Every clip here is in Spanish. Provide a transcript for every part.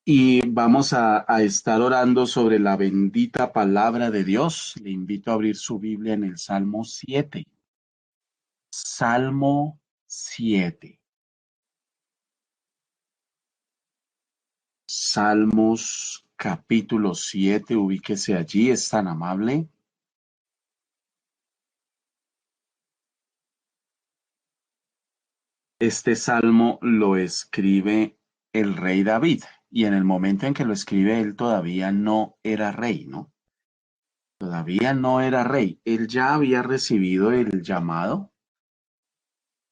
Y vamos a estar orando sobre la bendita palabra de Dios. Le invito a abrir su Biblia en el Salmo 7. Salmo 7. Salmos capítulo 7, ubíquese allí, es tan amable. Este salmo lo escribe el rey David, y en el momento en que lo escribe él todavía no era rey, ¿no? Todavía no era rey. Él ya había recibido el llamado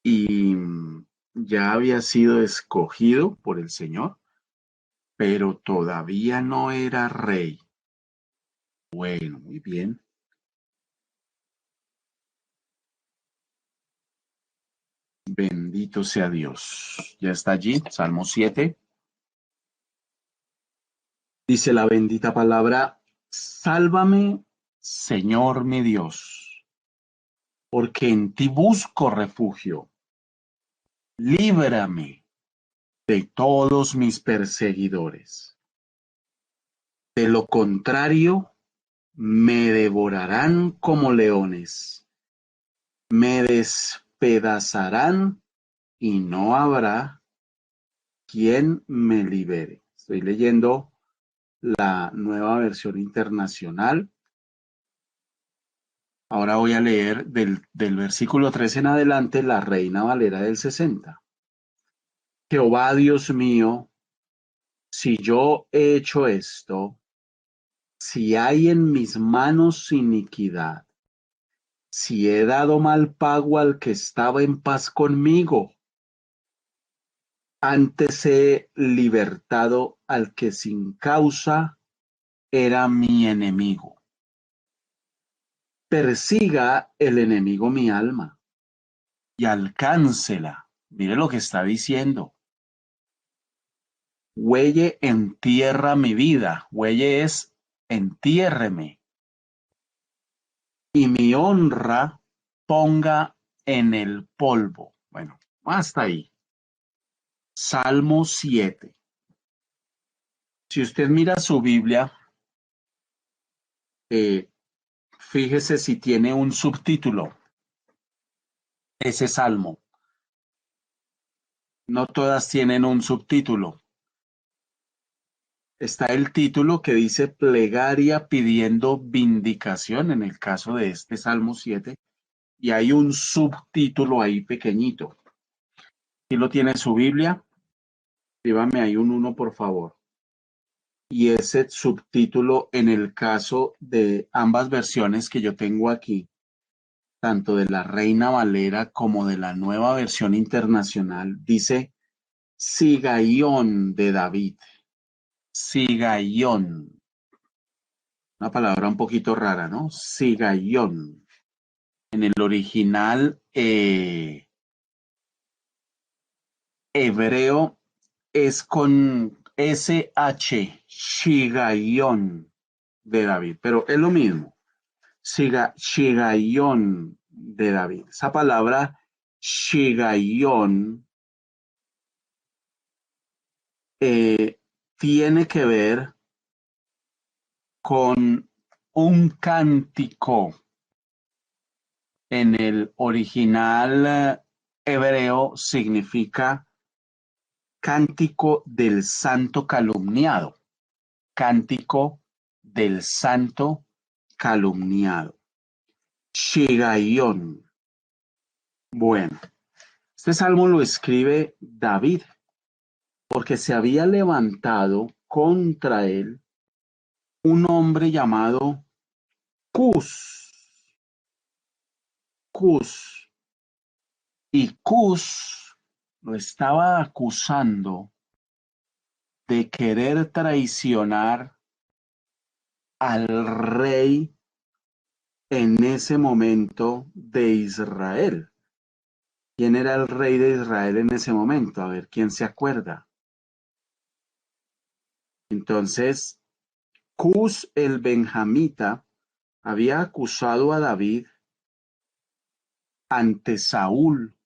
y ya había sido escogido por el Señor, pero todavía no era rey. Bueno, muy bien. Bendito sea Dios. Ya está allí, Salmo 7. Dice la bendita palabra: sálvame, Señor mi Dios, porque en ti busco refugio. Líbrame de todos mis perseguidores. De lo contrario, me devorarán como leones. Me despedazarán y no habrá quien me libere. Estoy leyendo la Nueva Versión Internacional. Ahora voy a leer del versículo 3 en adelante la Reina Valera del 60. Jehová Dios mío, si yo he hecho esto, si hay en mis manos iniquidad, si he dado mal pago al que estaba en paz conmigo, antes he libertado al que sin causa era mi enemigo. Persiga el enemigo mi alma y alcáncela. Mire lo que está diciendo. Huelle en tierra mi vida. Huelle es entiérreme. Y mi honra ponga en el polvo. Bueno, hasta ahí. Salmo 7. Si usted mira su Biblia, fíjese si tiene un subtítulo, ese salmo. No todas tienen un subtítulo. Está el título que dice Plegaria pidiendo vindicación, en el caso de este Salmo 7, y hay un subtítulo ahí pequeñito. Si lo tiene su Biblia, escríbame ahí un 1, por favor. Y ese subtítulo, en el caso de ambas versiones que yo tengo aquí, tanto de la Reina Valera como de la Nueva Versión Internacional, dice Sigaión de David. Sigaión. Una palabra un poquito rara, ¿no? Sigaión. En el original hebreo es con SH, Shigaión de David, pero es lo mismo. Shigaión de David. Esa palabra Shigaión tiene que ver con un cántico. En el original hebreo significa Cántico del santo calumniado. Cántico del santo calumniado. Shigaión. Bueno, este salmo lo escribe David porque se había levantado contra él un hombre llamado Cus. Cus. Y Cus lo estaba acusando de querer traicionar al rey en ese momento de Israel. ¿Quién era el rey de Israel en ese momento? A ver, ¿quién se acuerda? Entonces, Cus el benjamita había acusado a David ante Saúl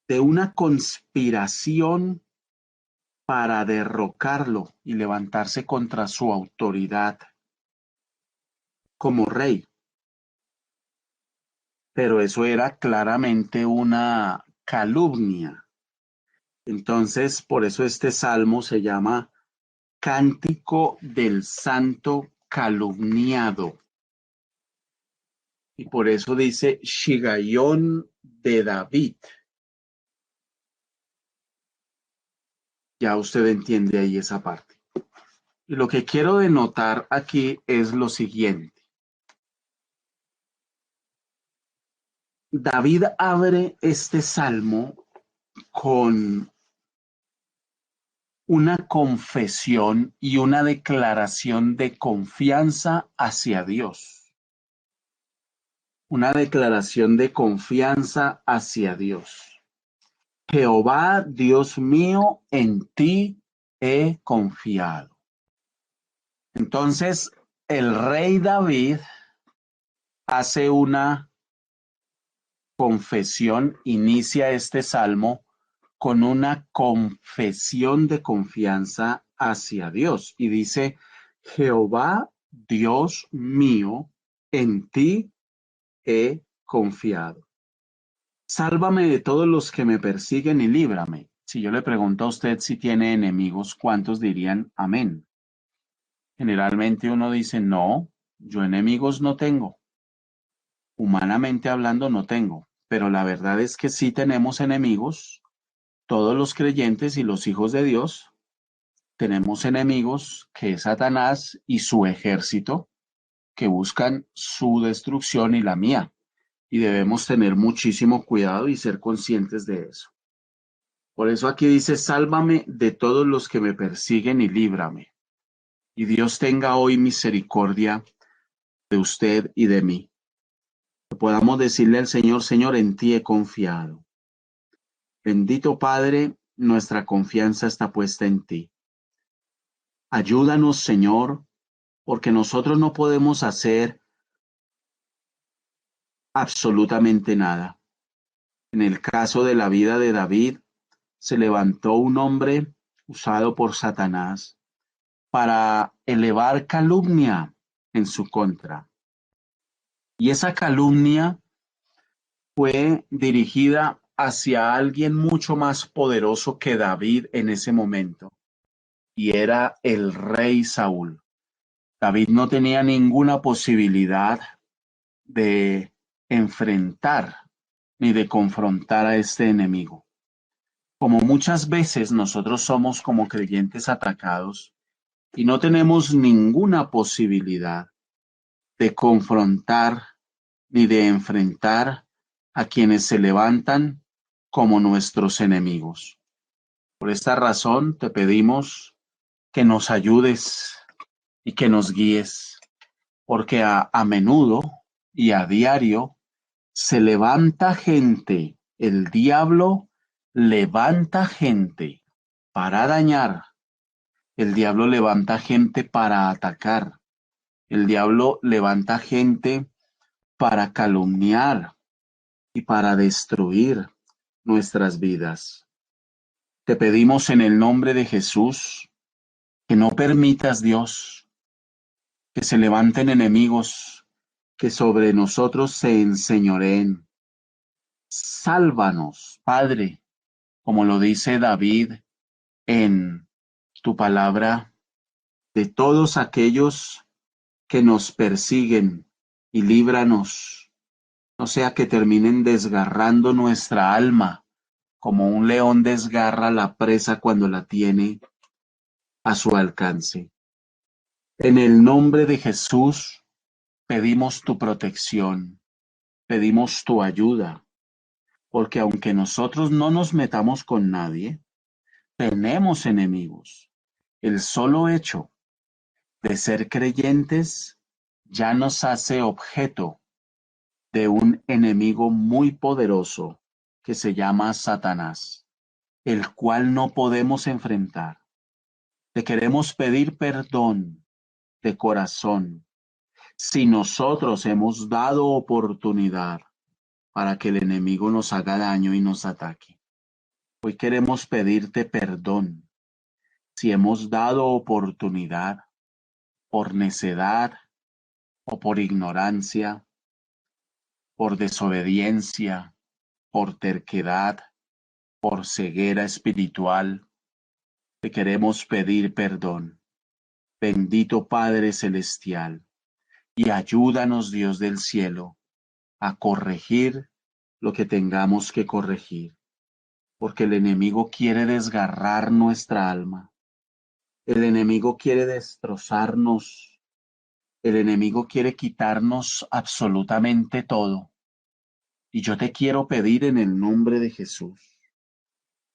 de una conspiración para derrocarlo y levantarse contra su autoridad como rey. Pero eso era claramente una calumnia. Entonces, por eso este salmo se llama Cántico del Santo Calumniado. Y por eso dice Shigaión de David. Ya usted entiende ahí esa parte. Y lo que quiero denotar aquí es lo siguiente. David abre este salmo con una confesión y una declaración de confianza hacia Dios. Una declaración de confianza hacia Dios. Jehová, Dios mío, en ti he confiado. Entonces, el rey David hace una confesión, inicia este salmo con una confesión de confianza hacia Dios y dice, Jehová, Dios mío, en ti he confiado. Sálvame de todos los que me persiguen y líbrame. Si yo le pregunto a usted si tiene enemigos, ¿cuántos dirían amén? Generalmente uno dice, no, yo enemigos no tengo. Humanamente hablando no tengo, pero la verdad es que sí tenemos enemigos. Todos los creyentes y los hijos de Dios tenemos enemigos que es Satanás y su ejército que buscan su destrucción y la mía. Y debemos tener muchísimo cuidado y ser conscientes de eso. Por eso aquí dice, sálvame de todos los que me persiguen y líbrame. Y Dios tenga hoy misericordia de usted y de mí. Que podamos decirle al Señor, Señor, en ti he confiado. Bendito Padre, nuestra confianza está puesta en ti. Ayúdanos, Señor, porque nosotros no podemos hacer absolutamente nada. En el caso de la vida de David, se levantó un hombre usado por Satanás para elevar calumnia en su contra. Y esa calumnia fue dirigida hacia alguien mucho más poderoso que David en ese momento, y era el rey Saúl. David no tenía ninguna posibilidad de enfrentar ni de confrontar a este enemigo. Como muchas veces nosotros somos como creyentes atacados y no tenemos ninguna posibilidad de confrontar ni de enfrentar a quienes se levantan como nuestros enemigos. Por esta razón te pedimos que nos ayudes y que nos guíes, porque a menudo y a diario se levanta gente, el diablo levanta gente para dañar, el diablo levanta gente para atacar, el diablo levanta gente para calumniar y para destruir nuestras vidas. Te pedimos en el nombre de Jesús que no permitas, Dios, que se levanten enemigos que sobre nosotros se enseñoreen. Sálvanos, Padre, como lo dice David en tu palabra de todos aquellos que nos persiguen y líbranos, no sea que terminen desgarrando nuestra alma como un león desgarra la presa cuando la tiene a su alcance. En el nombre de Jesús pedimos tu protección, pedimos tu ayuda, porque aunque nosotros no nos metamos con nadie, tenemos enemigos. El solo hecho de ser creyentes ya nos hace objeto de un enemigo muy poderoso que se llama Satanás, el cual no podemos enfrentar. Te queremos pedir perdón de corazón si nosotros hemos dado oportunidad para que el enemigo nos haga daño y nos ataque. Hoy queremos pedirte perdón si hemos dado oportunidad por necedad o por ignorancia, por desobediencia, por terquedad, por ceguera espiritual. Te queremos pedir perdón. Bendito Padre Celestial, y ayúdanos, Dios del cielo, a corregir lo que tengamos que corregir, porque el enemigo quiere desgarrar nuestra alma. El enemigo quiere destrozarnos. El enemigo quiere quitarnos absolutamente todo. Y yo te quiero pedir en el nombre de Jesús,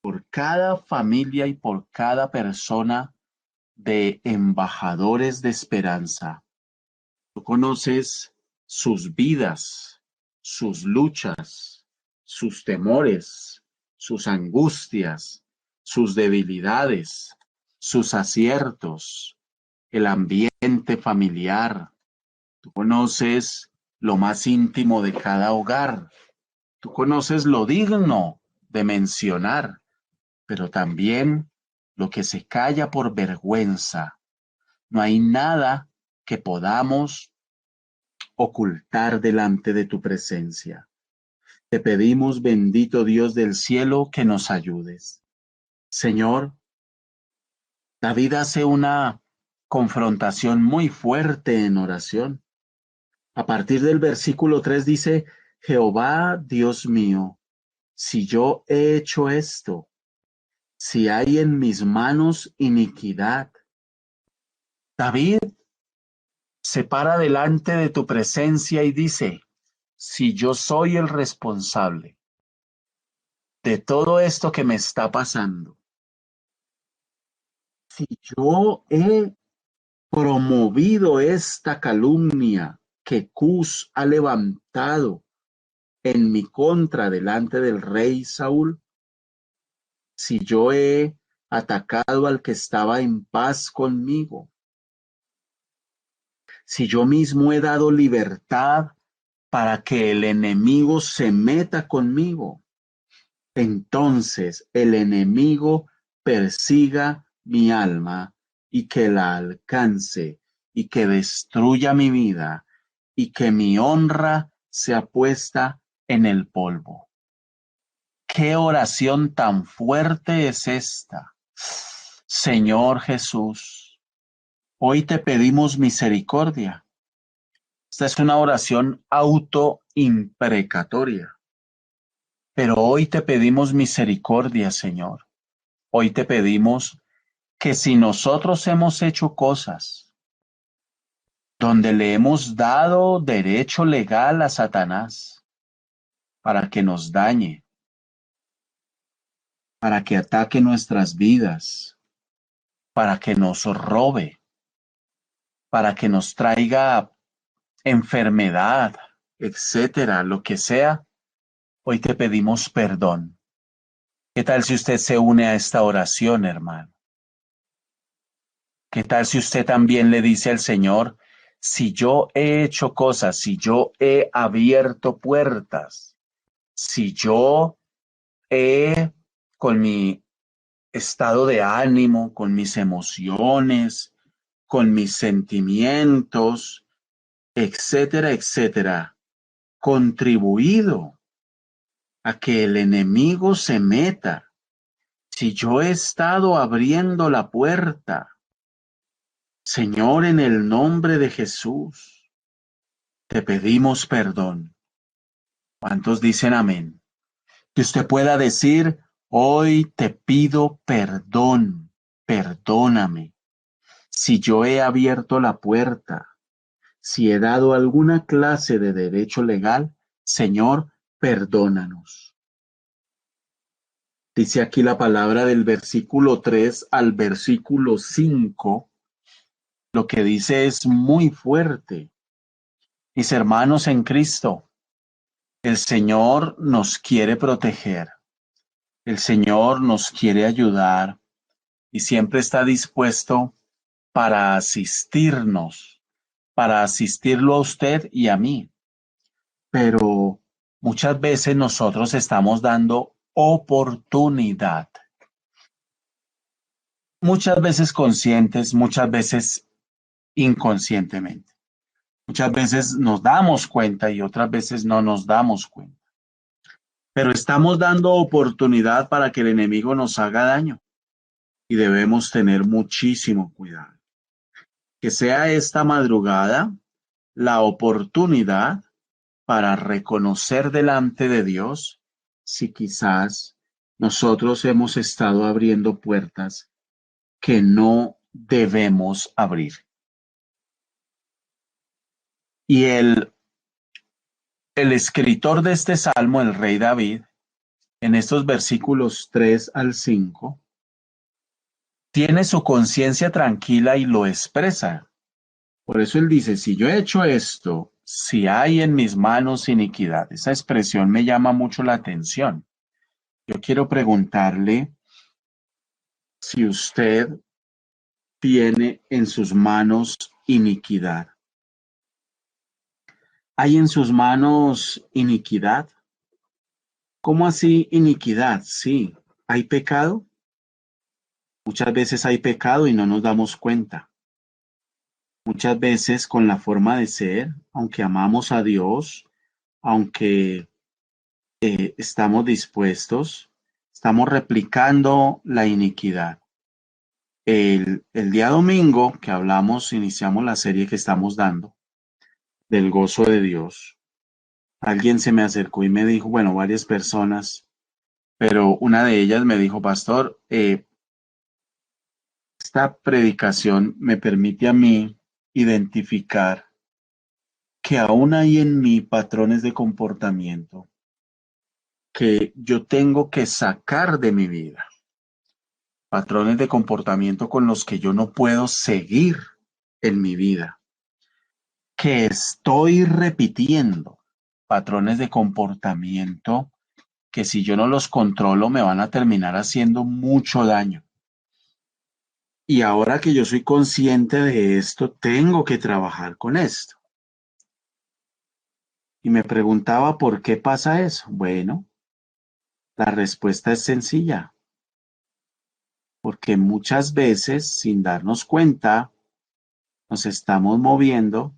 por cada familia y por cada persona de embajadores de esperanza. Tú conoces sus vidas, sus luchas, sus temores, sus angustias, sus debilidades, sus aciertos, el ambiente familiar. Tú conoces lo más íntimo de cada hogar. Tú conoces lo digno de mencionar, pero también lo que se calla por vergüenza. No hay nada que podamos ocultar delante de tu presencia. Te pedimos, bendito Dios del cielo, que nos ayudes. Señor, David hace una confrontación muy fuerte en oración. A partir del versículo 3 dice, Jehová, Dios mío, si yo he hecho esto, si hay en mis manos iniquidad. David se para delante de tu presencia y dice, si yo soy el responsable de todo esto que me está pasando, si yo he promovido esta calumnia que Cus ha levantado en mi contra delante del rey Saúl, si yo he atacado al que estaba en paz conmigo, si yo mismo he dado libertad para que el enemigo se meta conmigo, entonces el enemigo persiga mi alma y que la alcance y que destruya mi vida y que mi honra sea puesta en el polvo. ¿Qué oración tan fuerte es esta? Señor Jesús, hoy te pedimos misericordia. Esta es una oración autoimprecatoria. Pero hoy te pedimos misericordia, Señor. Hoy te pedimos que si nosotros hemos hecho cosas donde le hemos dado derecho legal a Satanás para que nos dañe, para que ataque nuestras vidas, para que nos robe, para que nos traiga enfermedad, etcétera, lo que sea, hoy te pedimos perdón. ¿Qué tal si usted se une a esta oración, hermano? ¿Qué tal si usted también le dice al Señor, si yo he hecho cosas, si yo he abierto puertas, si yo he, con mi estado de ánimo, con mis emociones, con mis sentimientos, etcétera, etcétera, contribuido a que el enemigo se meta, si yo he estado abriendo la puerta, Señor, en el nombre de Jesús, te pedimos perdón. ¿Cuántos dicen amén? Que usted pueda decir, hoy te pido perdón, perdóname. Si yo he abierto la puerta, si he dado alguna clase de derecho legal, Señor, perdónanos. Dice aquí la palabra del versículo 3 al versículo 5. Lo que dice es muy fuerte. Mis hermanos en Cristo, el Señor nos quiere proteger. El Señor nos quiere ayudar y siempre está dispuesto para asistirnos, para asistirlo a usted y a mí. Pero muchas veces nosotros estamos dando oportunidad. Muchas veces conscientes, muchas veces inconscientemente. Muchas veces nos damos cuenta y otras veces no nos damos cuenta. Pero estamos dando oportunidad para que el enemigo nos haga daño y debemos tener muchísimo cuidado. Que sea esta madrugada la oportunidad para reconocer delante de Dios si quizás nosotros hemos estado abriendo puertas que no debemos abrir. Y el escritor de este salmo, el rey David, en estos versículos 3 al 5, tiene su conciencia tranquila y lo expresa. Por eso él dice, si yo he hecho esto, si hay en mis manos iniquidad, esa expresión me llama mucho la atención. Yo quiero preguntarle si usted tiene en sus manos iniquidad. ¿Hay en sus manos iniquidad? ¿Cómo así iniquidad? Sí, ¿hay pecado? Muchas veces hay pecado y no nos damos cuenta. Muchas veces con la forma de ser, aunque amamos a Dios, aunque estamos dispuestos, estamos replicando la iniquidad. El día domingo que hablamos, iniciamos la serie que estamos dando del gozo de Dios. Alguien se me acercó y me dijo, bueno, varias personas, pero una de ellas me dijo, pastor, esta predicación me permite a mí identificar que aún hay en mí patrones de comportamiento que yo tengo que sacar de mi vida, patrones de comportamiento con los que yo no puedo seguir en mi vida, que estoy repitiendo, patrones de comportamiento que si yo no los controlo me van a terminar haciendo mucho daño. Y ahora que yo soy consciente de esto, tengo que trabajar con esto. Y me preguntaba por qué pasa eso. Bueno, la respuesta es sencilla. Porque muchas veces, sin darnos cuenta, nos estamos moviendo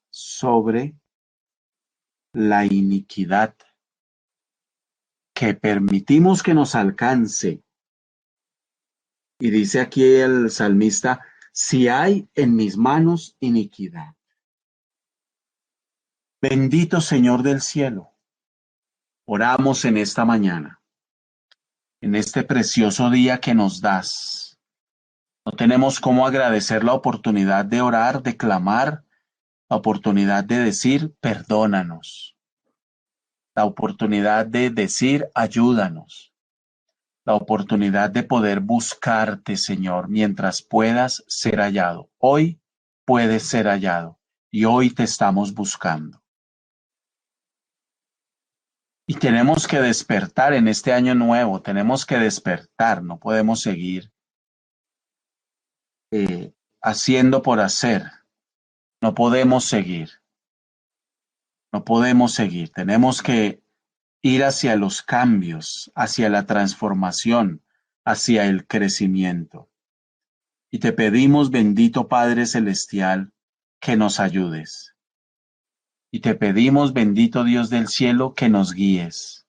sobre la iniquidad que permitimos que nos alcance. Y dice aquí el salmista, si hay en mis manos iniquidad. Bendito Señor del cielo, oramos en esta mañana, en este precioso día que nos das. No tenemos cómo agradecer la oportunidad de orar, de clamar, la oportunidad de decir, perdónanos, la oportunidad de decir, ayúdanos, la oportunidad de poder buscarte, Señor, mientras puedas ser hallado. Hoy puedes ser hallado y hoy te estamos buscando. Y tenemos que despertar en este año nuevo, tenemos que despertar, no podemos seguir haciendo por hacer, no podemos seguir, no podemos seguir, tenemos que ir hacia los cambios, hacia la transformación, hacia el crecimiento. Y te pedimos, bendito Padre Celestial, que nos ayudes. Y te pedimos, bendito Dios del cielo, que nos guíes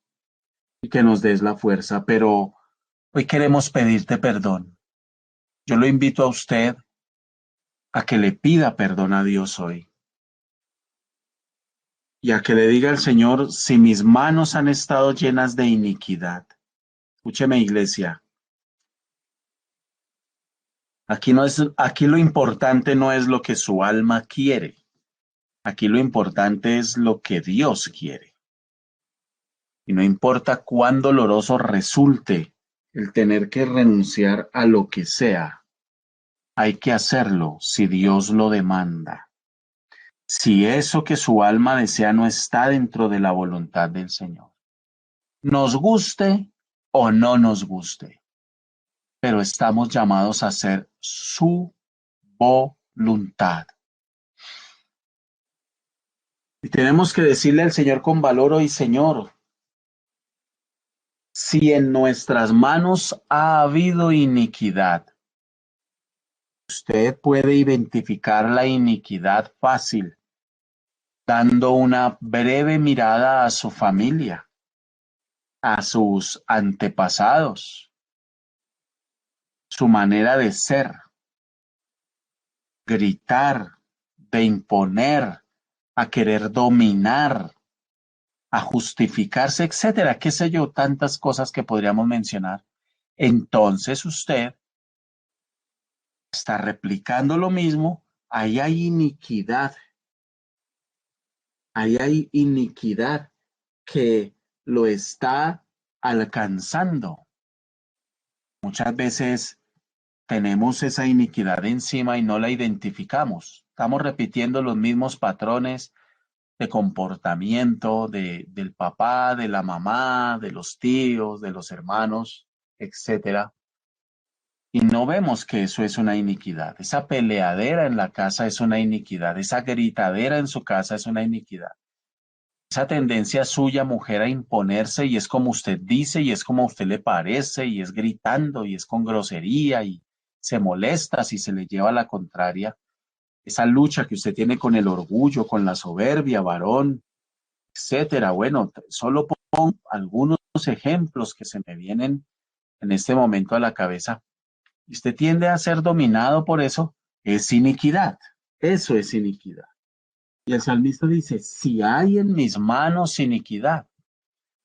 y que nos des la fuerza, pero Hoy queremos pedirte perdón. Yo lo invito a usted a que le pida perdón a Dios hoy y a que le diga al Señor si mis manos han estado llenas de iniquidad. Escúcheme, iglesia. Aquí lo importante no es lo que su alma quiere. Aquí lo importante es lo que Dios quiere. Y no importa cuán doloroso resulte el tener que renunciar a lo que sea, hay que hacerlo si Dios lo demanda. Si eso que su alma desea no está dentro de la voluntad del Señor. Nos guste o no nos guste, pero estamos llamados a hacer su voluntad. Y tenemos que decirle al Señor con valor hoy, Señor, si en nuestras manos ha habido iniquidad, usted puede identificar la iniquidad fácil, dando una breve mirada a su familia, a sus antepasados, su manera de ser, gritar, de imponer, a querer dominar, a justificarse, etcétera, qué sé yo, tantas cosas que podríamos mencionar. Entonces usted está replicando lo mismo, ahí hay iniquidad que lo está alcanzando. Muchas veces tenemos esa iniquidad encima y no la identificamos. Estamos repitiendo los mismos patrones de comportamiento del papá, de la mamá, de los tíos, de los hermanos, etcétera. Y no vemos que eso es una iniquidad. Esa peleadera en la casa es una iniquidad. Esa gritadera en su casa es una iniquidad. Esa tendencia suya, mujer, a imponerse y es como usted dice y es como a usted le parece y es gritando y es con grosería y se molesta si se le lleva la contraria. Esa lucha que usted tiene con el orgullo, con la soberbia, varón, etcétera. Bueno, solo pongo algunos ejemplos que se me vienen en este momento a la cabeza. Y usted tiende a ser dominado por eso, es iniquidad. Eso es iniquidad. Y el salmista dice, si hay en mis manos iniquidad,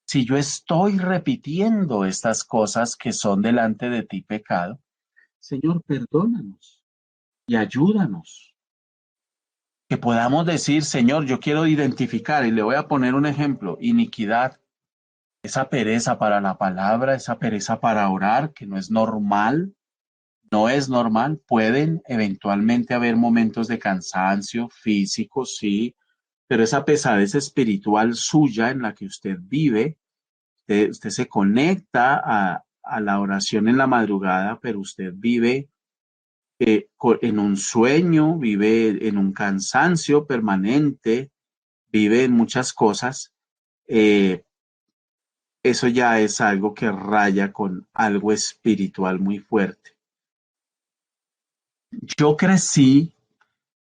si yo estoy repitiendo estas cosas que son delante de ti pecado, Señor, perdónanos y ayúdanos. Que podamos decir, Señor, yo quiero identificar, y le voy a poner un ejemplo, iniquidad, esa pereza para la palabra, esa pereza para orar, que no es normal, no es normal. Pueden eventualmente haber momentos de cansancio físico, sí, pero esa pesadez espiritual suya en la que usted vive, usted se conecta a la oración en la madrugada, pero usted vive en un sueño, vive en un cansancio permanente, vive en muchas cosas. eh, Eso ya es algo que raya con algo espiritual muy fuerte. Yo crecí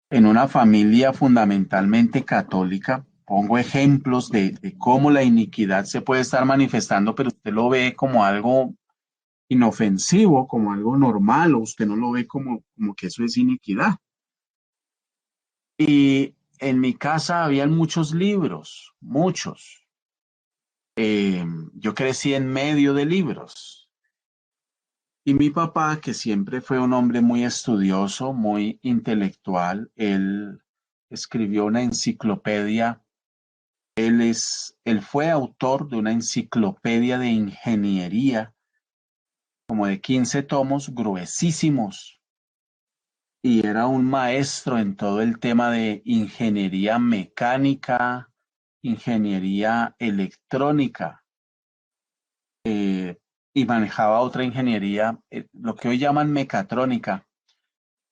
en una familia fundamentalmente católica. Pongo ejemplos de cómo la iniquidad se puede estar manifestando, pero usted lo ve como algo inofensivo, como algo normal, o usted no lo ve como que eso es iniquidad. Y en mi casa habían muchos libros, muchos. Yo crecí en medio de libros. Y mi papá, que siempre fue un hombre muy estudioso, muy intelectual, él escribió una enciclopedia. Él fue autor de una enciclopedia de ingeniería, como de 15 tomos, gruesísimos, y era un maestro en todo el tema de ingeniería mecánica, ingeniería electrónica, y manejaba otra ingeniería, lo que hoy llaman mecatrónica.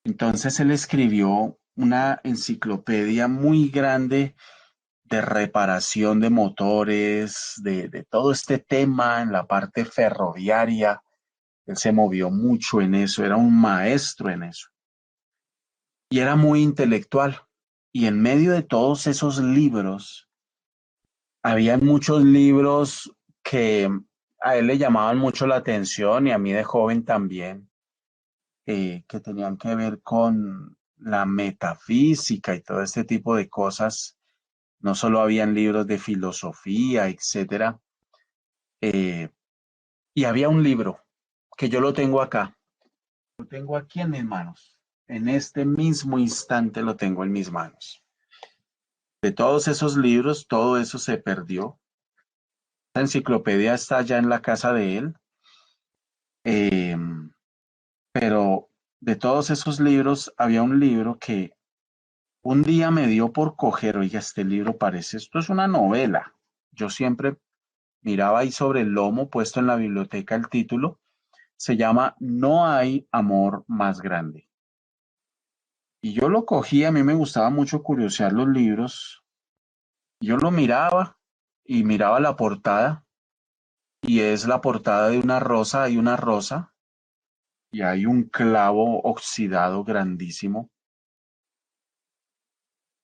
Entonces él escribió una enciclopedia muy grande de reparación de motores, de todo este tema en la parte ferroviaria. Él se movió mucho en eso, era un maestro en eso. Y era muy intelectual. Y en medio de todos esos libros, había muchos libros que A él le llamaban mucho la atención y a mí de joven también, que tenían que ver con la metafísica y todo este tipo de cosas. No solo habían libros de filosofía, etcétera. eh, y había un libro que yo lo tengo acá. Lo tengo aquí en mis manos. En este mismo instante lo tengo en mis manos. De todos esos libros, todo eso se perdió. La enciclopedia está ya en la casa de él, eh, pero de todos esos libros había un libro que un día me dio por coger, oiga, este libro parece, esto es una novela. Yo siempre miraba ahí sobre el lomo puesto en la biblioteca el título, se llama No hay amor más grande. Y yo lo cogí, a mí me gustaba mucho curiosear los libros. Yo lo miraba y miraba la portada y es la portada de una rosa, hay una rosa y hay un clavo oxidado grandísimo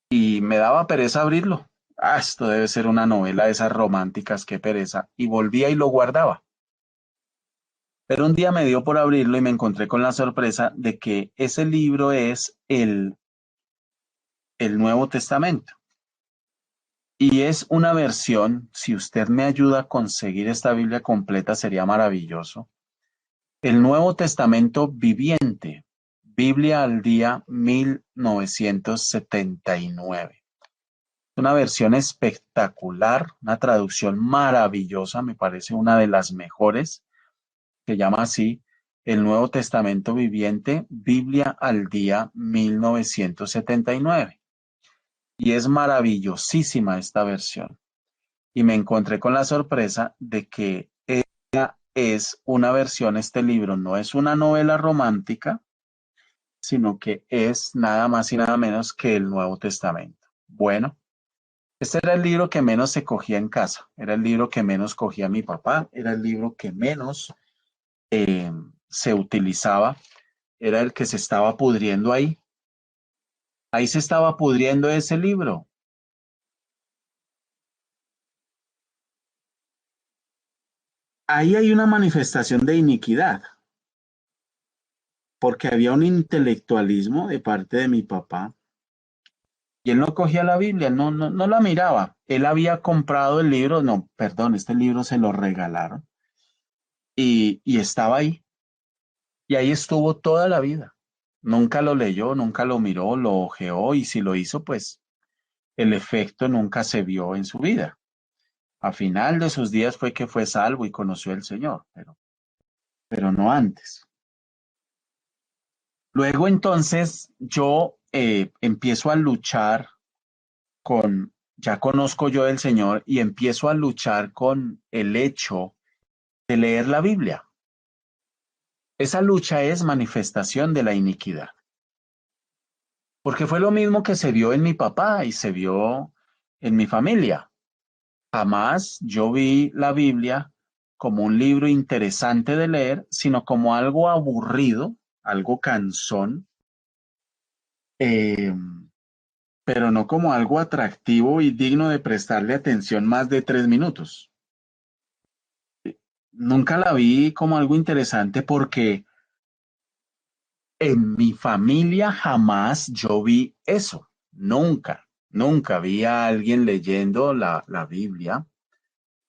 y me daba pereza abrirlo. Ah, esto debe ser una novela de esas románticas, qué pereza. Y volvía y lo guardaba. Pero un día me dio por abrirlo y me encontré con la sorpresa de que ese libro es el Nuevo Testamento. Y es una versión, si usted me ayuda a conseguir esta Biblia completa, sería maravilloso. El Nuevo Testamento viviente, Biblia al día 1979. Una versión espectacular, una traducción maravillosa, me parece una de las mejores. Se llama así, El Nuevo Testamento Viviente, Biblia al día 1979. Y es maravillosísima esta versión. Y me encontré con la sorpresa de que es una versión, este libro no es una novela romántica, sino que es nada más y nada menos que el Nuevo Testamento. Bueno, este era el libro que menos se cogía en casa, era el libro que menos cogía mi papá, era el libro que menos eh, se utilizaba, era el que se estaba pudriendo ahí. Ahí se estaba pudriendo ese libro. Ahí hay una manifestación de iniquidad, porque había un intelectualismo de parte de mi papá y él no cogía la Biblia, no la miraba. Él había comprado el libro, no, perdón, este libro se lo regalaron y estaba ahí. Y ahí estuvo toda la vida. Nunca lo leyó, nunca lo miró, lo ojeó y si lo hizo, pues el efecto nunca se vio en su vida. A final de sus días fue que fue salvo y conoció al Señor, pero no antes. Luego entonces yo empiezo a luchar ya conozco yo del Señor y empiezo a luchar con el hecho de leer la Biblia. Esa lucha es manifestación de la iniquidad, porque fue lo mismo que se vio en mi papá y se vio en mi familia. Jamás yo vi la Biblia como un libro interesante de leer, sino como algo aburrido, algo cansón, eh, pero no como algo atractivo y digno de prestarle atención más de 3 minutos. Nunca la vi como algo interesante porque en mi familia jamás yo vi eso. Nunca vi a alguien leyendo la Biblia.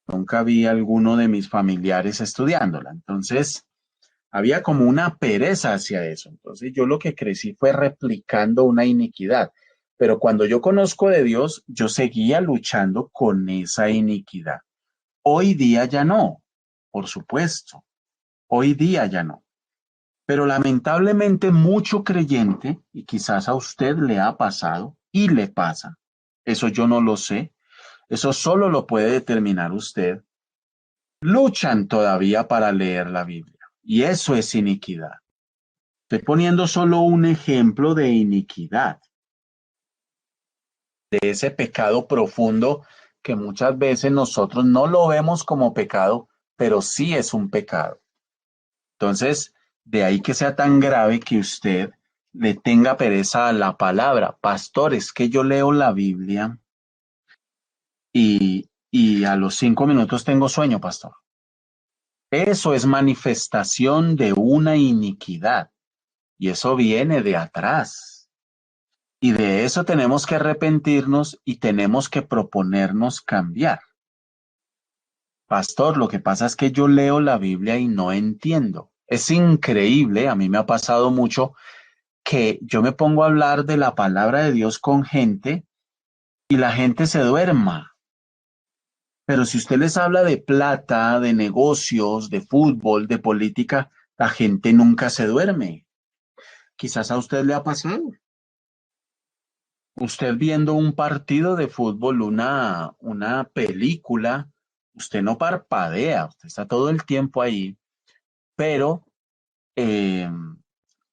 Nunca vi a alguno de mis familiares estudiándola. Entonces, había como una pereza hacia eso. Entonces, yo lo que crecí fue replicando una iniquidad. Pero cuando yo conozco de Dios, yo seguía luchando con esa iniquidad. Hoy día ya no, por supuesto. Hoy día ya no. Pero lamentablemente mucho creyente, y quizás a usted le ha pasado y le pasa, eso yo no lo sé, eso solo lo puede determinar usted, luchan todavía para leer la Biblia. Y eso es iniquidad. Estoy poniendo solo un ejemplo de iniquidad, de ese pecado profundo que muchas veces nosotros no lo vemos como pecado, pero sí es un pecado. Entonces, de ahí que sea tan grave que usted le tenga pereza a la palabra. Pastor, es que yo leo la Biblia y a los 5 minutos tengo sueño, pastor. Eso es manifestación de una iniquidad y eso viene de atrás. Y de eso tenemos que arrepentirnos y tenemos que proponernos cambiar. Pastor, lo que pasa es que yo leo la Biblia y no entiendo. Es increíble, a mí me ha pasado mucho que yo me pongo a hablar de la palabra de Dios con gente y la gente se duerma. Pero si usted les habla de plata, de negocios, de fútbol, de política, la gente nunca se duerme. Quizás a usted le ha pasado. Usted viendo un partido de fútbol, una película, usted no parpadea, usted está todo el tiempo ahí, pero eh,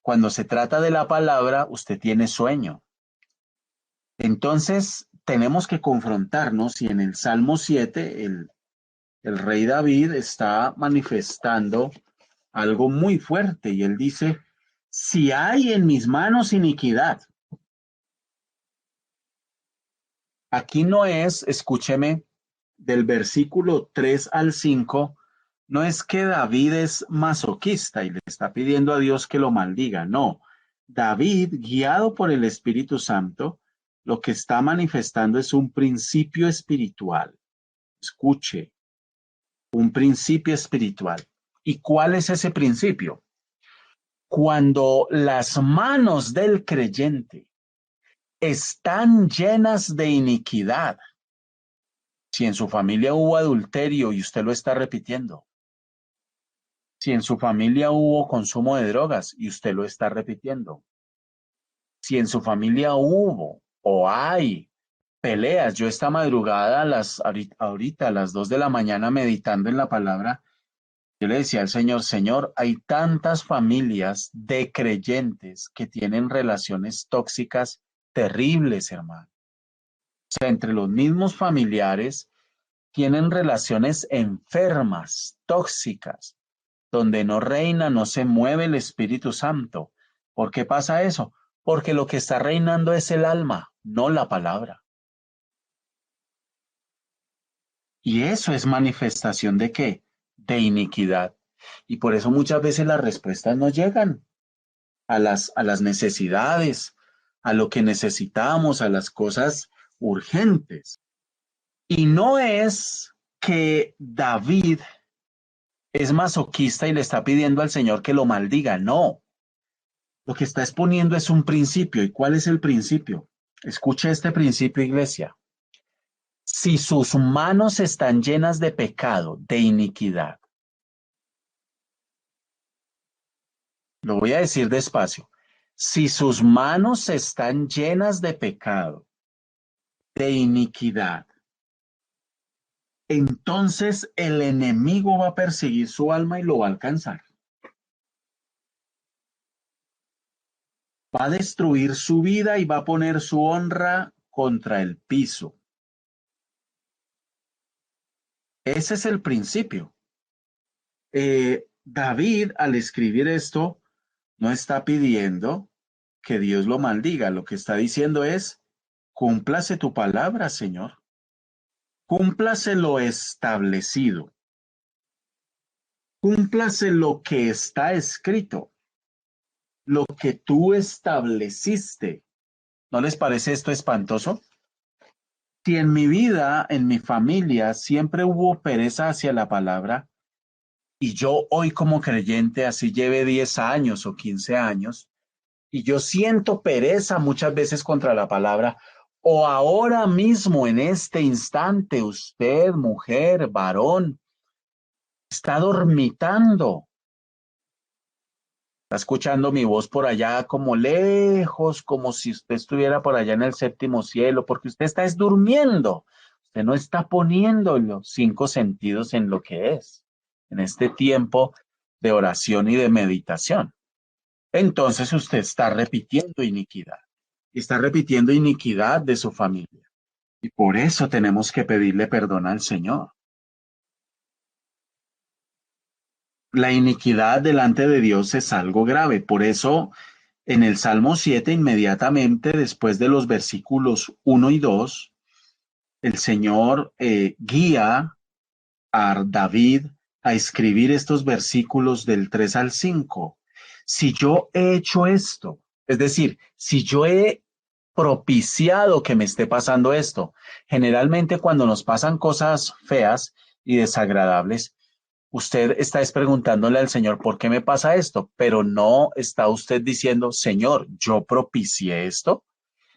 cuando se trata de la palabra, usted tiene sueño. Entonces, tenemos que confrontarnos y en el Salmo 7, el rey David está manifestando algo muy fuerte y él dice, si hay en mis manos iniquidad, aquí no es, escúcheme, del versículo 3 al 5, no es que David es masoquista y le está pidiendo a Dios que lo maldiga, no. David, guiado por el Espíritu Santo, lo que está manifestando es un principio espiritual. Escuche, un principio espiritual. ¿Y cuál es ese principio? Cuando las manos del creyente están llenas de iniquidad, si en su familia hubo adulterio y usted lo está repitiendo, si en su familia hubo consumo de drogas y usted lo está repitiendo, si en su familia hubo o hay peleas, yo esta madrugada ahorita a las 2 de la mañana meditando en la palabra, yo le decía al Señor, Señor, hay tantas familias de creyentes que tienen relaciones tóxicas terribles, hermano. O sea, entre los mismos familiares tienen relaciones enfermas, tóxicas, donde no reina, no se mueve el Espíritu Santo. ¿Por qué pasa eso? Porque lo que está reinando es el alma, no la palabra. Y eso es manifestación ¿de qué? De iniquidad. Y por eso muchas veces las respuestas no llegan a las necesidades, a lo que necesitamos, a las cosas urgentes. Y no es que David es masoquista y le está pidiendo al Señor que lo maldiga, no. Lo que está exponiendo es un principio. ¿Y cuál es el principio? Escuche este principio, iglesia. Si sus manos están llenas de pecado, de iniquidad, lo voy a decir despacio. Si sus manos están llenas de pecado, de iniquidad, entonces el enemigo va a perseguir su alma y lo va a alcanzar. Va a destruir su vida y va a poner su honra contra el piso. Ese es el principio. David, al escribir esto, no está pidiendo que Dios lo maldiga. Lo que está diciendo es, cúmplase tu palabra, Señor. Cúmplase lo establecido. Cúmplase lo que está escrito. Lo que tú estableciste. ¿No les parece esto espantoso? Si en mi vida, en mi familia, siempre hubo pereza hacia la palabra, y yo hoy como creyente, así lleve 10 años o 15 años, y yo siento pereza muchas veces contra la palabra, o ahora mismo en este instante, usted, mujer, varón, está dormitando, está escuchando mi voz por allá como lejos, como si usted estuviera por allá en el séptimo cielo, porque usted está es durmiendo. Usted no está poniendo los 5 sentidos en lo que es, en este tiempo de oración y de meditación. Entonces usted está repitiendo iniquidad. Está repitiendo iniquidad de su familia. Y por eso tenemos que pedirle perdón al Señor. La iniquidad delante de Dios es algo grave. Por eso en el Salmo 7, inmediatamente después de los versículos 1 y 2, el Señor guía a David a escribir estos versículos del 3 al 5. Si yo he hecho esto, es decir, si yo he propiciado que me esté pasando esto, generalmente cuando nos pasan cosas feas y desagradables, usted está preguntándole al Señor, ¿por qué me pasa esto? Pero no está usted diciendo, Señor, yo propicié esto.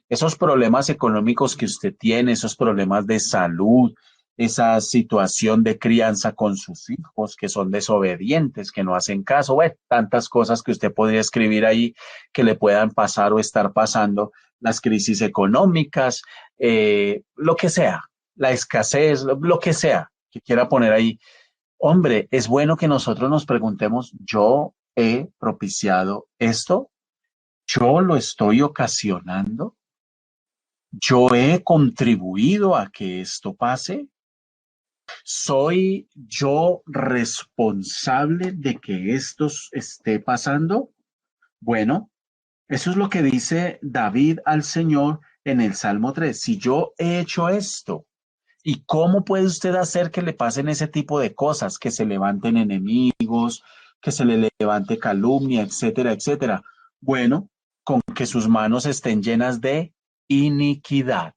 Esos problemas económicos que usted tiene, esos problemas de salud, esa situación de crianza con sus hijos que son desobedientes, que no hacen caso, bueno, tantas cosas que usted podría escribir ahí que le puedan pasar o estar pasando, las crisis económicas, lo que sea, la escasez, lo que sea que quiera poner ahí. Hombre, es bueno que nosotros nos preguntemos, ¿yo he propiciado esto? ¿Yo lo estoy ocasionando? ¿Yo he contribuido a que esto pase? ¿Soy yo responsable de que esto esté pasando? Bueno, eso es lo que dice David al Señor en el Salmo 3. Si yo he hecho esto, ¿y cómo puede usted hacer que le pasen ese tipo de cosas? Que se levanten enemigos, que se le levante calumnia, etcétera, etcétera. Bueno, con que sus manos estén llenas de iniquidad.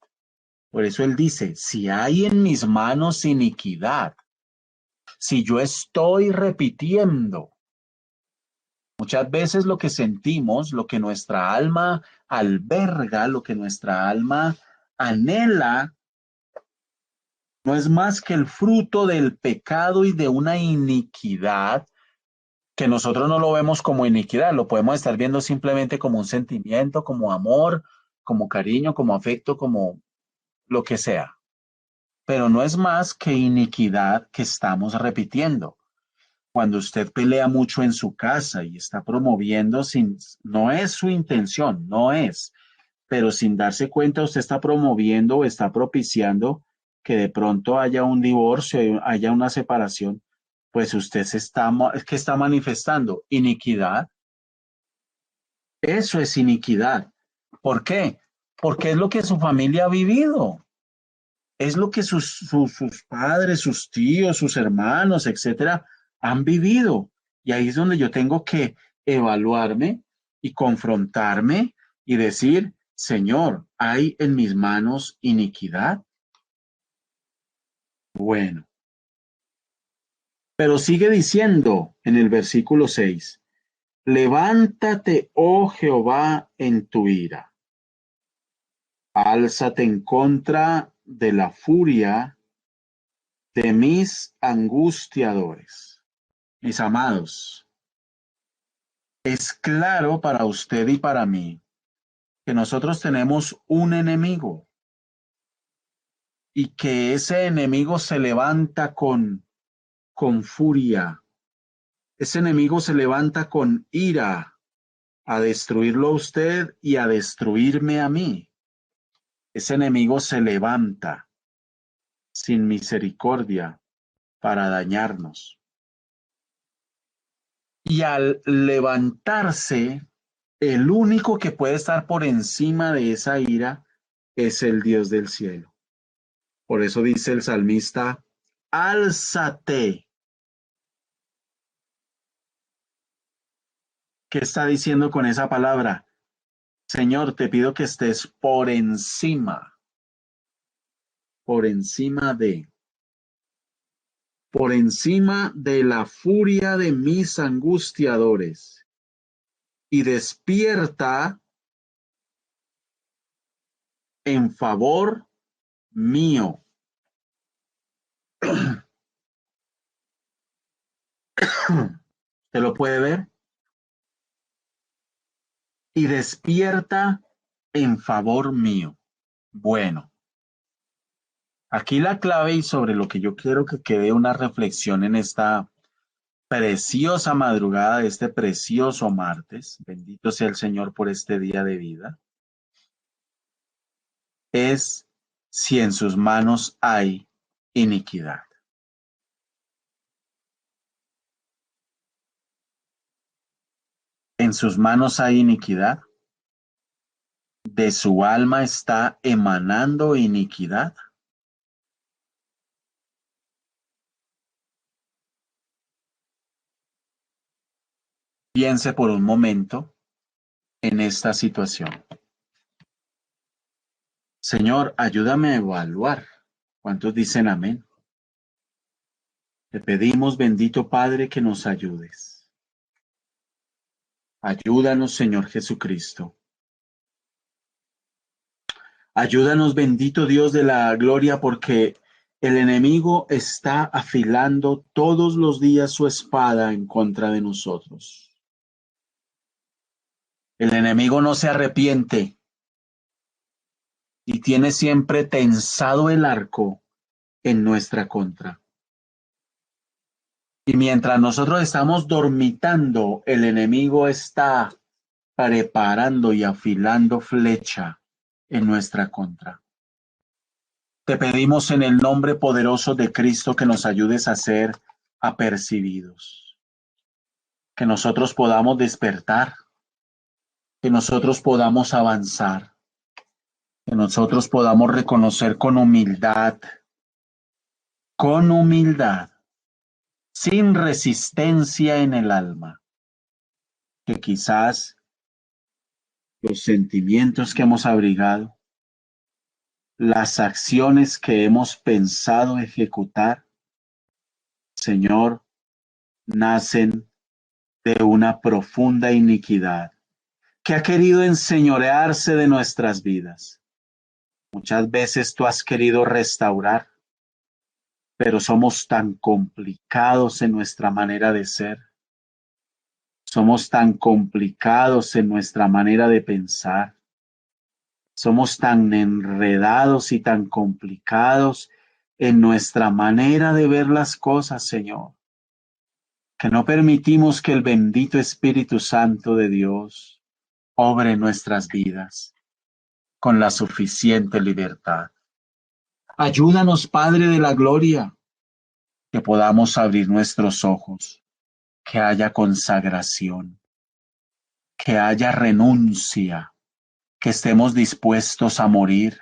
Por eso él dice, si hay en mis manos iniquidad, si yo estoy repitiendo, muchas veces lo que sentimos, lo que nuestra alma alberga, lo que nuestra alma anhela, no es más que el fruto del pecado y de una iniquidad que nosotros no lo vemos como iniquidad, lo podemos estar viendo simplemente como un sentimiento, como amor, como cariño, como afecto, como lo que sea. Pero no es más que iniquidad que estamos repitiendo. Cuando usted pelea mucho en su casa y está promoviendo sin, no es su intención, no es, pero sin darse cuenta usted está promoviendo o está propiciando que de pronto haya un divorcio, haya una separación, pues usted se está, ¿qué está manifestando? Iniquidad. Eso es iniquidad. ¿Por qué? Porque es lo que su familia ha vivido. Es lo que sus padres, sus tíos, sus hermanos, etcétera, han vivido. Y ahí es donde yo tengo que evaluarme y confrontarme y decir, Señor, ¿hay en mis manos iniquidad? Bueno, pero sigue diciendo en el versículo 6, levántate, oh Jehová, en tu ira. Álzate en contra de la furia de mis angustiadores. Mis amados, es claro para usted y para mí que nosotros tenemos un enemigo y que ese enemigo se levanta con furia. Ese enemigo se levanta con ira a destruirlo a usted y a destruirme a mí. Ese enemigo se levanta sin misericordia para dañarnos. Y al levantarse, el único que puede estar por encima de esa ira es el Dios del cielo. Por eso dice el salmista, álzate. ¿Qué está diciendo con esa palabra? Señor, te pido que estés por encima por encima de la furia de mis angustiadores y despierta en favor mío. ¿Te lo puede ver? Y despierta en favor mío. Bueno, aquí la clave y sobre lo que yo quiero que quede una reflexión en esta preciosa madrugada de este precioso martes, bendito sea el Señor por este día de vida, es si en sus manos hay iniquidad. En sus manos hay iniquidad, de su alma está emanando iniquidad. Piense por un momento en esta situación. Señor, ayúdame a evaluar. ¿Cuántos dicen amén? Te pedimos, bendito Padre, que nos ayudes. Ayúdanos, Señor Jesucristo. Ayúdanos, bendito Dios de la gloria, porque el enemigo está afilando todos los días su espada en contra de nosotros. El enemigo no se arrepiente y tiene siempre tensado el arco en nuestra contra. Y mientras nosotros estamos dormitando, el enemigo está preparando y afilando flecha en nuestra contra. Te pedimos en el nombre poderoso de Cristo que nos ayudes a ser apercibidos, que nosotros podamos despertar, que nosotros podamos avanzar, que nosotros podamos reconocer con humildad, sin resistencia en el alma, que quizás los sentimientos que hemos abrigado, las acciones que hemos pensado ejecutar, Señor, nacen de una profunda iniquidad que ha querido enseñorearse de nuestras vidas. Muchas veces tú has querido restaurar, pero somos tan complicados en nuestra manera de ser. Somos tan complicados en nuestra manera de pensar. Somos tan enredados y tan complicados en nuestra manera de ver las cosas, Señor, que no permitimos que el bendito Espíritu Santo de Dios obre en nuestras vidas con la suficiente libertad. Ayúdanos, Padre de la Gloria, que podamos abrir nuestros ojos, que haya consagración, que haya renuncia, que estemos dispuestos a morir,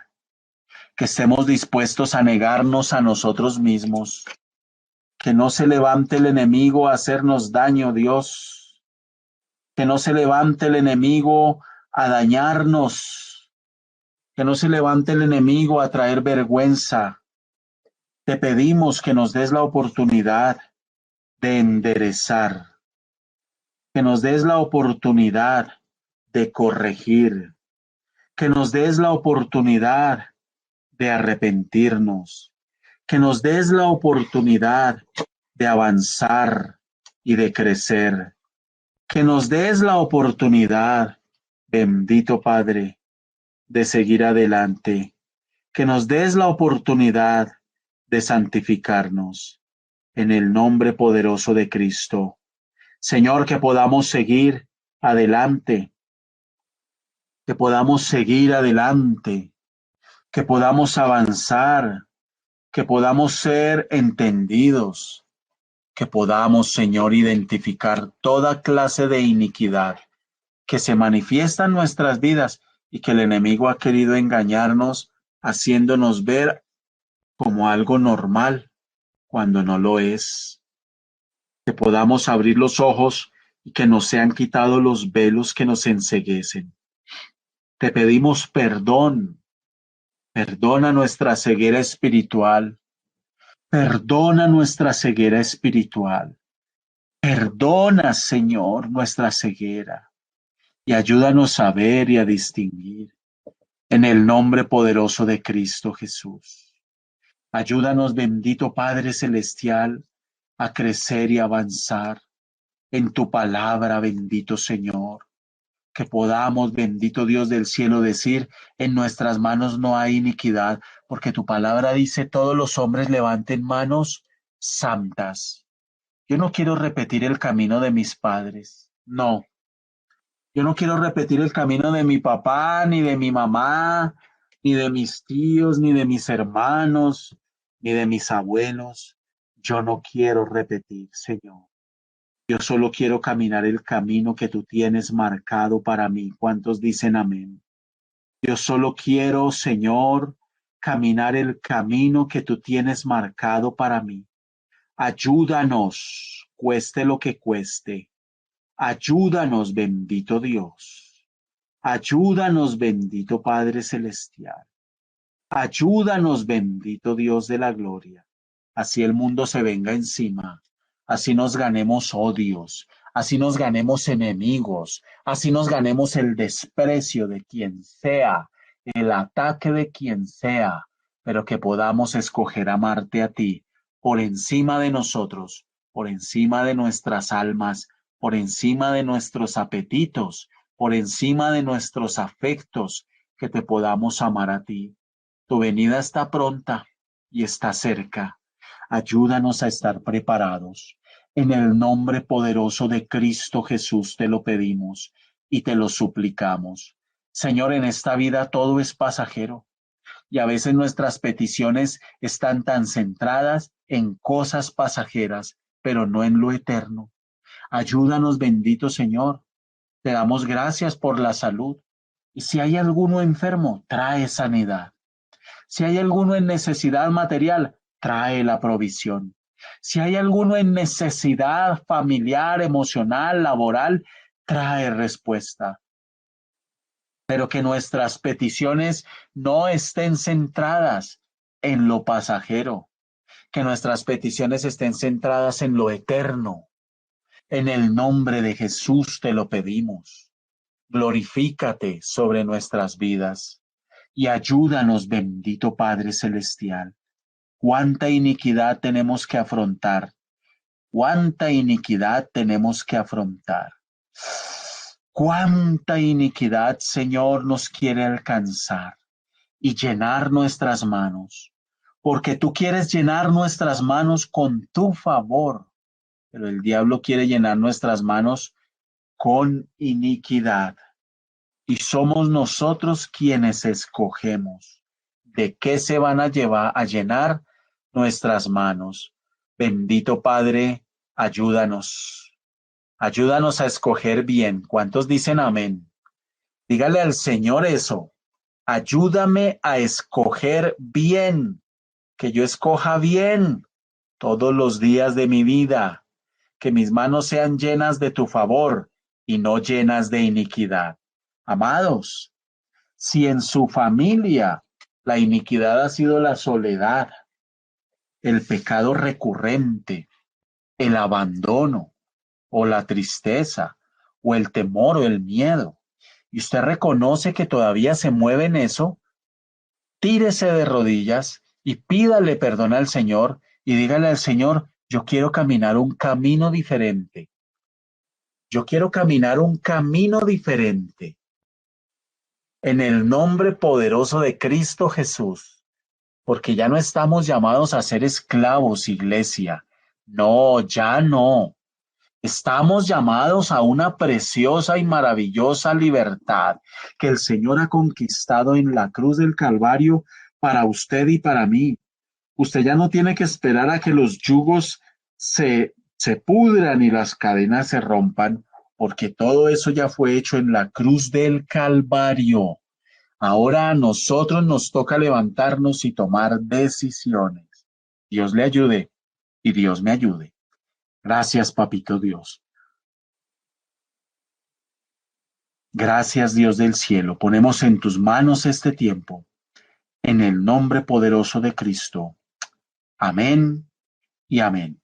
que estemos dispuestos a negarnos a nosotros mismos, que no se levante el enemigo a hacernos daño, Dios, que no se levante el enemigo a dañarnos, que no se levante el enemigo a traer vergüenza. Te pedimos que nos des la oportunidad de enderezar, que nos des la oportunidad de corregir, que nos des la oportunidad de arrepentirnos, que nos des la oportunidad de avanzar y de crecer, que nos des la oportunidad, bendito Padre, de seguir adelante, que nos des la oportunidad de santificarnos en el nombre poderoso de Cristo. Señor, que podamos seguir adelante, que podamos seguir adelante, que podamos avanzar, que podamos ser entendidos, que podamos, Señor, identificar toda clase de iniquidad que se manifiesta en nuestras vidas y que el enemigo ha querido engañarnos, haciéndonos ver como algo normal cuando no lo es. Que podamos abrir los ojos y que nos sean quitados los velos que nos enceguecen. Te pedimos perdón, perdona nuestra ceguera espiritual, perdona nuestra ceguera espiritual, perdona, Señor, nuestra ceguera y ayúdanos a ver y a distinguir en el nombre poderoso de Cristo Jesús. Ayúdanos, bendito Padre Celestial, a crecer y avanzar en tu palabra, bendito Señor. Que podamos, bendito Dios del cielo, decir, en nuestras manos no hay iniquidad, porque tu palabra dice, todos los hombres levanten manos santas. Yo no quiero repetir el camino de mis padres, no. Yo no quiero repetir el camino de mi papá, ni de mi mamá, ni de mis tíos, ni de mis hermanos, ni de mis abuelos. Yo no quiero repetir, Señor. Yo solo quiero caminar el camino que tú tienes marcado para mí. ¿Cuántos dicen amén? Yo solo quiero, Señor, caminar el camino que tú tienes marcado para mí. Ayúdanos, cueste lo que cueste. Ayúdanos, bendito Dios. Ayúdanos, bendito Padre Celestial. Ayúdanos, bendito Dios de la gloria. Así el mundo se venga encima. Así nos ganemos odios. Así nos ganemos enemigos. Así nos ganemos el desprecio de quien sea, el ataque de quien sea, pero que podamos escoger amarte a ti por encima de nosotros, por encima de nuestras almas, por encima de nuestros apetitos, por encima de nuestros afectos, que te podamos amar a ti. Tu venida está pronta y está cerca. Ayúdanos a estar preparados. En el nombre poderoso de Cristo Jesús te lo pedimos y te lo suplicamos. Señor, en esta vida todo es pasajero y a veces nuestras peticiones están tan centradas en cosas pasajeras, pero no en lo eterno. Ayúdanos, bendito Señor. Te damos gracias por la salud. Y si hay alguno enfermo, trae sanidad. Si hay alguno en necesidad material, trae la provisión. Si hay alguno en necesidad familiar, emocional, laboral, trae respuesta. Pero que nuestras peticiones no estén centradas en lo pasajero, que nuestras peticiones estén centradas en lo eterno. En el nombre de Jesús te lo pedimos. Glorifícate sobre nuestras vidas y ayúdanos, bendito Padre Celestial. Cuánta iniquidad tenemos que afrontar. Cuánta iniquidad tenemos que afrontar. Cuánta iniquidad, Señor, nos quiere alcanzar y llenar nuestras manos. Porque tú quieres llenar nuestras manos con tu favor, pero el diablo quiere llenar nuestras manos con iniquidad. Y somos nosotros quienes escogemos de qué se van a llenar nuestras manos. Bendito Padre, ayúdanos. Ayúdanos a escoger bien. ¿Cuántos dicen amén? Dígale al Señor eso. Ayúdame a escoger bien, que yo escoja bien todos los días de mi vida, que mis manos sean llenas de tu favor y no llenas de iniquidad. Amados, si en su familia la iniquidad ha sido la soledad, el pecado recurrente, el abandono o la tristeza o el temor o el miedo, y usted reconoce que todavía se mueve en eso, tírese de rodillas y pídale perdón al Señor y dígale al Señor, yo quiero caminar un camino diferente. Yo quiero caminar un camino diferente. En el nombre poderoso de Cristo Jesús, porque ya no estamos llamados a ser esclavos, iglesia. No, ya no. Estamos llamados a una preciosa y maravillosa libertad que el Señor ha conquistado en la cruz del Calvario para usted y para mí. Usted ya no tiene que esperar a que los yugos se pudran y las cadenas se rompan, porque todo eso ya fue hecho en la cruz del Calvario. Ahora a nosotros nos toca levantarnos y tomar decisiones. Dios le ayude y Dios me ayude. Gracias, Papito Dios. Gracias, Dios del cielo. Ponemos en tus manos este tiempo, en el nombre poderoso de Cristo. Amén y amén.